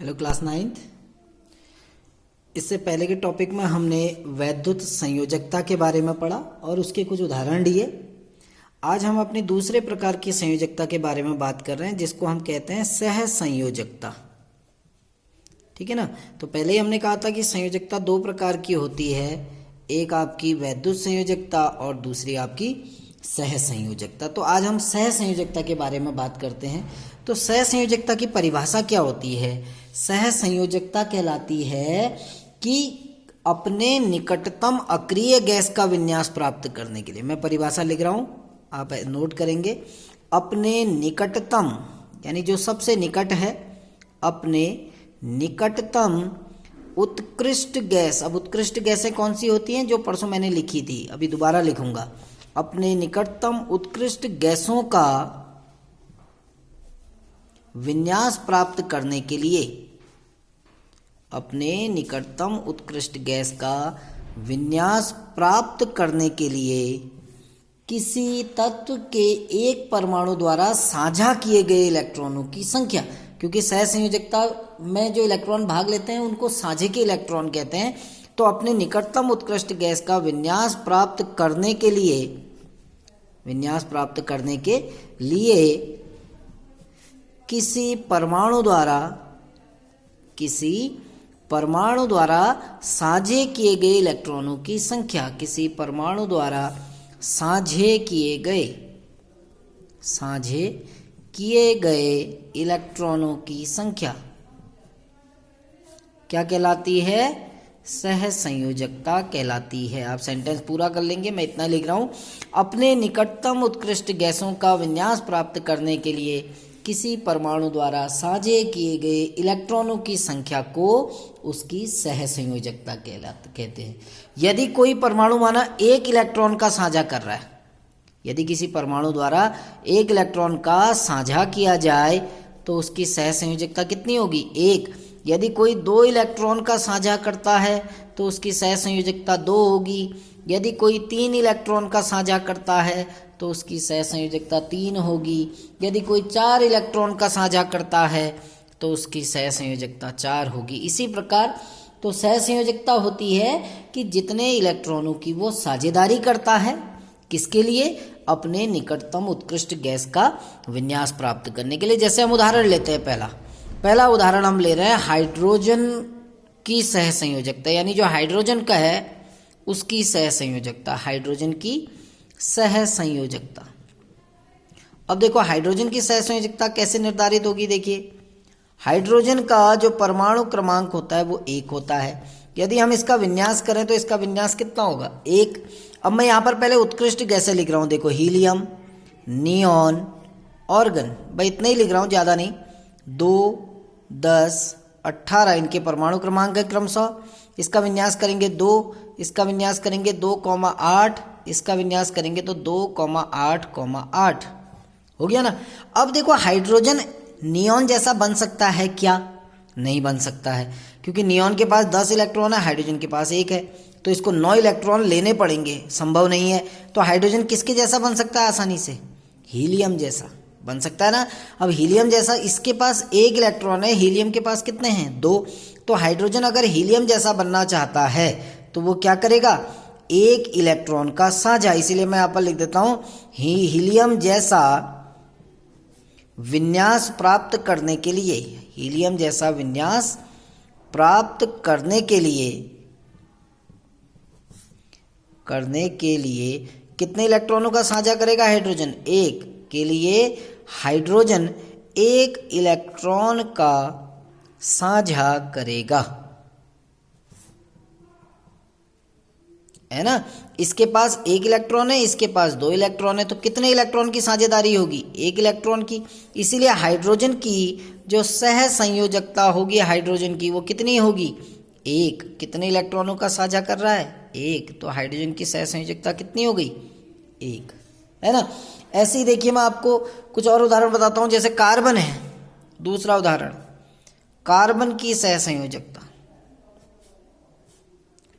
Hello class ninth. इससे पहले के टॉपिक में हमने वैद्युत संयोजकता के बारे में पढ़ा और उसके कुछ उदाहरण दिए। आज हम अपने दूसरे प्रकार की संयोजकता के बारे में बात कर रहे हैं जिसको हम कहते हैं सह संयोजकता। ठीक है ना। तो पहले ही हमने कहा था कि संयोजकता दो प्रकार की होती है, एक आपकी वैद्युत संयोजकता और दूसरी आपकी सह संयोजकता। तो आज हम सह संयोजकता के बारे में बात करते हैं। तो सह संयोजकता की परिभाषा क्या होती है? सह संयोजकता कहलाती है कि अपने निकटतम अक्रिय गैस का विन्यास प्राप्त करने के लिए, मैं परिभाषा लिख रहा हूं, आप नोट करेंगे। अपने निकटतम यानी जो सबसे निकट है, अपने निकटतम उत्कृष्ट गैस। अब उत्कृष्ट गैसें कौन सी होती हैं? जो परसों मैंने लिखी थी, अभी दोबारा लिखूंगा। अपने निकटतम उत्कृष्ट गैसों का विन्यास प्राप्त करने के लिए, अपने निकटतम उत्कृष्ट गैस का विन्यास प्राप्त करने के लिए किसी तत्व के एक परमाणु द्वारा साझा किए गए इलेक्ट्रॉनों की संख्या, क्योंकि सह संयोजकता में जो इलेक्ट्रॉन भाग लेते हैं उनको साझे के इलेक्ट्रॉन कहते हैं। तो अपने निकटतम उत्कृष्ट गैस का विन्यास प्राप्त करने के लिए किसी परमाणु द्वारा साझे किए गए इलेक्ट्रॉनों की संख्या, किसी परमाणु द्वारा साझे किए गए इलेक्ट्रॉनों की संख्या क्या कहलाती है? सह संयोजकता कहलाती है। आप सेंटेंस पूरा कर लेंगे, मैं इतना लिख रहा हूं। अपने निकटतम उत्कृष्ट गैसों का विन्यास प्राप्त करने के लिए किसी परमाणु द्वारा साझे किए गए इलेक्ट्रॉनों की संख्या को उसकी सह संयोजकता कहते हैं। यदि कोई परमाणु माना एक इलेक्ट्रॉन का साझा कर रहा है, यदि किसी परमाणु द्वारा एक इलेक्ट्रॉन का साझा किया जाए तो उसकी सह संयोजकता कितनी होगी? एक। यदि कोई दो इलेक्ट्रॉन का साझा करता है तो उसकी सह संयोजकता दो होगी। यदि कोई तीन इलेक्ट्रॉन का साझा करता है तो उसकी सह संयोजकता तीन होगी। यदि कोई चार इलेक्ट्रॉन का साझा करता है तो उसकी सह संयोजकता चार होगी। इसी प्रकार तो सह संयोजकता होती है कि जितने इलेक्ट्रॉनों की वो साझेदारी करता है, किसके लिए? अपने निकटतम उत्कृष्ट गैस का विन्यास प्राप्त करने के लिए। जैसे हम उदाहरण लेते हैं, पहला उदाहरण हम ले रहे हैं हाइड्रोजन की सह संयोजकता, यानी जो हाइड्रोजन का है उसकी सह संयोजकता, हाइड्रोजन की सह संयोजकता। अब देखो हाइड्रोजन की सह संयोजकता कैसे निर्धारित होगी। देखिए, हाइड्रोजन का जो परमाणु क्रमांक होता है वो एक होता है। यदि हम इसका विन्यास करें तो इसका विन्यास कितना होगा? एक। अब मैं यहाँ पर पहले उत्कृष्ट गैसें लिख रहा हूँ। देखो, हीलियम, नियॉन, ऑर्गन, भाई इतना ही लिख रहा हूँ, ज़्यादा नहीं। 2, 10, 18 इनके परमाणु क्रमांक है क्रमशः। इसका विन्यास करेंगे 2, इसका विन्यास करेंगे 2,8, इसका विन्यास करेंगे तो 2,8,8 हो गया ना। अब देखो, हाइड्रोजन नियॉन जैसा बन सकता है क्या? नहीं बन सकता है, क्योंकि नियॉन के पास 10 इलेक्ट्रॉन है, हाइड्रोजन के पास 1 है, तो इसको 9 इलेक्ट्रॉन लेने पड़ेंगे, संभव नहीं है। तो हाइड्रोजन किसके जैसा बन सकता है आसानी से? हीलियम जैसा बन सकता है ना। अब हीलियम जैसा, इसके पास 1 इलेक्ट्रॉन है, हीलियम के पास कितने हैं? 2। तो हाइड्रोजन अगर हीलियम जैसा बनना चाहता है तो वो क्या करेगा? 1 इलेक्ट्रॉन का साझा, इसीलिए मैं यहाँ पर लिख देता हूं, हीलियम जैसा विन्यास प्राप्त करने के लिए, हीलियम जैसा विन्यास प्राप्त करने के लिए कितने इलेक्ट्रॉनों का साझा करेगा हाइड्रोजन? 1 के लिए हाइड्रोजन 1 इलेक्ट्रॉन का साझा करेगा, है ना। इसके पास 1 इलेक्ट्रॉन है, इसके पास 2 इलेक्ट्रॉन है, तो कितने इलेक्ट्रॉन की साझेदारी होगी? 1 इलेक्ट्रॉन की। इसीलिए हाइड्रोजन की जो सह संयोजकता होगी हाइड्रोजन की, वो कितनी होगी? 1। कितने इलेक्ट्रॉनों का साझा कर रहा है? 1। तो हाइड्रोजन की सह संयोजकता कितनी हो गई? 1, है ना। ऐसे ही देखिए, मैं आपको कुछ और उदाहरण बताता हूं। जैसे कार्बन है, दूसरा उदाहरण, कार्बन की सह संयोजकता,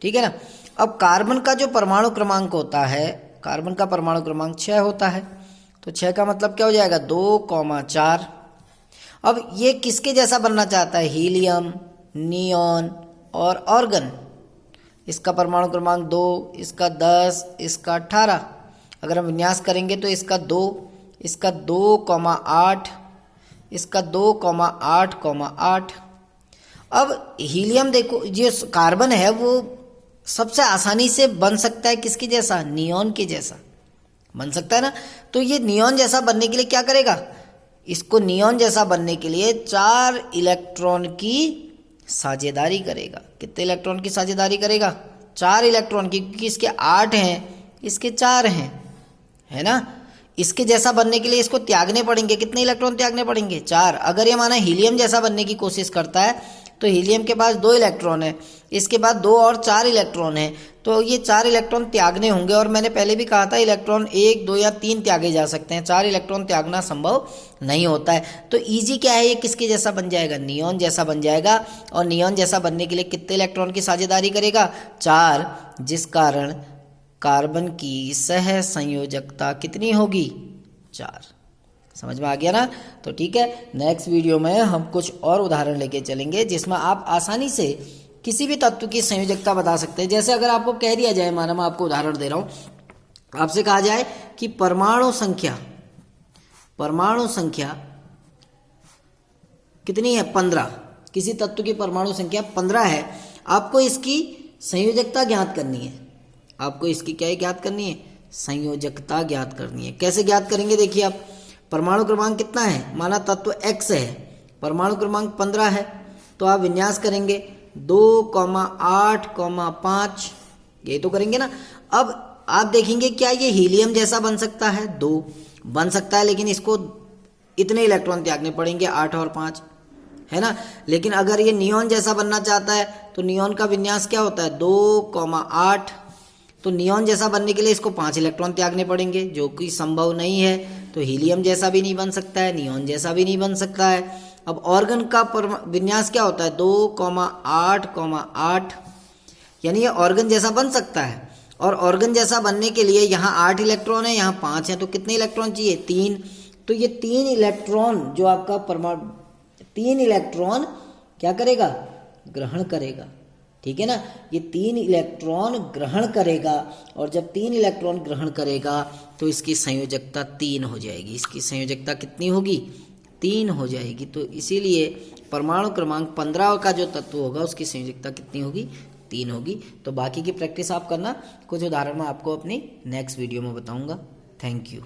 ठीक है ना। अब कार्बन का जो परमाणु क्रमांक होता है, कार्बन का परमाणु क्रमांक 6 होता है, तो 6 का मतलब क्या हो जाएगा? 2,4। अब ये किसके जैसा बनना चाहता है? हीलियम, नियॉन और ऑर्गन। इसका परमाणु क्रमांक 2, इसका 10, इसका 18। अगर हम विन्यास करेंगे तो इसका 2, इसका 2,8, इसका 2,8,8। अब हीलियम देखो, जो कार्बन है वो सबसे आसानी से बन सकता है किसके जैसा? नियॉन के जैसा बन सकता है ना। तो ये नियॉन जैसा बनने के लिए क्या करेगा? इसको नियॉन जैसा बनने के लिए 4 इलेक्ट्रॉन की साझेदारी करेगा। कितने इलेक्ट्रॉन की साझेदारी करेगा? 4 इलेक्ट्रॉन की, क्योंकि इसके 8 हैं, इसके 4 हैं, है ना। इसके जैसा बनने के लिए इसको त्यागने पड़ेंगे। कितने इलेक्ट्रॉन त्यागने पड़ेंगे? 4। अगर ये माना हीलियम जैसा बनने की कोशिश करता है तो हीलियम के पास 2 इलेक्ट्रॉन है, इसके बाद 2 और 4 इलेक्ट्रॉन है, तो ये 4 इलेक्ट्रॉन त्यागने होंगे। और मैंने पहले भी कहा था इलेक्ट्रॉन 1, 2 या 3 त्यागे जा सकते हैं, 4 इलेक्ट्रॉन त्यागना संभव नहीं होता है। तो इजी क्या है, ये किसके जैसा बन जाएगा? नियॉन जैसा बन जाएगा। और नियॉन जैसा बनने के लिए कितने इलेक्ट्रॉन की साझेदारी करेगा? 4, जिस कारण कार्बन की सह संयोजकता कितनी होगी? 4। समझ में आ गया ना? तो ठीक है, नेक्स्ट वीडियो में हम कुछ और उदाहरण लेके चलेंगे जिसमें आप आसानी से किसी भी तत्व की संयोजकता बता सकते हैं। जैसे अगर आपको कह दिया जाए, माना मैं आपको उदाहरण दे रहा हूं, आपसे कहा जाए कि परमाणु संख्या कितनी है? 15। किसी तत्व की परमाणु संख्या 15 है, आपको इसकी संयोजकता ज्ञात करनी है। आपको इसकी क्या ज्ञात करनी है? संयोजकता ज्ञात करनी है। कैसे ज्ञात करेंगे? देखिए, आप परमाणु क्रमांक कितना है? माना तत्व X है, परमाणु क्रमांक 15 है, तो आप विन्यास करेंगे 2,8,5, यही तो करेंगे ना। अब आप देखेंगे क्या ये हीलियम जैसा बन सकता है? 2 बन सकता है, लेकिन इसको इतने इलेक्ट्रॉन त्यागने पड़ेंगे, 8 और 5, है ना। लेकिन अगर ये नियॉन जैसा बनना चाहता है तो नियॉन का विन्यास क्या होता है? 2,8। तो नियॉन जैसा बनने के लिए इसको 5 इलेक्ट्रॉन त्यागने पड़ेंगे, जो कि संभव नहीं है। तो हीलियम जैसा भी नहीं बन सकता है, नियॉन जैसा भी नहीं बन सकता है। अब ऑर्गन का विन्यास क्या होता है? 2,8,8, यानी ये ऑर्गन जैसा बन सकता है। और ऑर्गन जैसा बनने के लिए यहाँ 8 इलेक्ट्रॉन है, यहाँ 5 है, तो कितने इलेक्ट्रॉन चाहिए? 3। तो ये 3 इलेक्ट्रॉन जो आपका 3 इलेक्ट्रॉन क्या करेगा? ग्रहण करेगा, ठीक है ना। ये 3 इलेक्ट्रॉन ग्रहण करेगा, और जब 3 इलेक्ट्रॉन ग्रहण करेगा तो इसकी संयोजकता 3 हो जाएगी। इसकी संयोजकता कितनी होगी? 3 हो जाएगी। तो इसीलिए परमाणु क्रमांक 15 का जो तत्व होगा उसकी संयोजकता कितनी होगी? 3 होगी। तो बाकी की प्रैक्टिस आप करना, कुछ उदाहरण मैं आपको अपनी नेक्स्ट वीडियो में बताऊंगा। Thank you.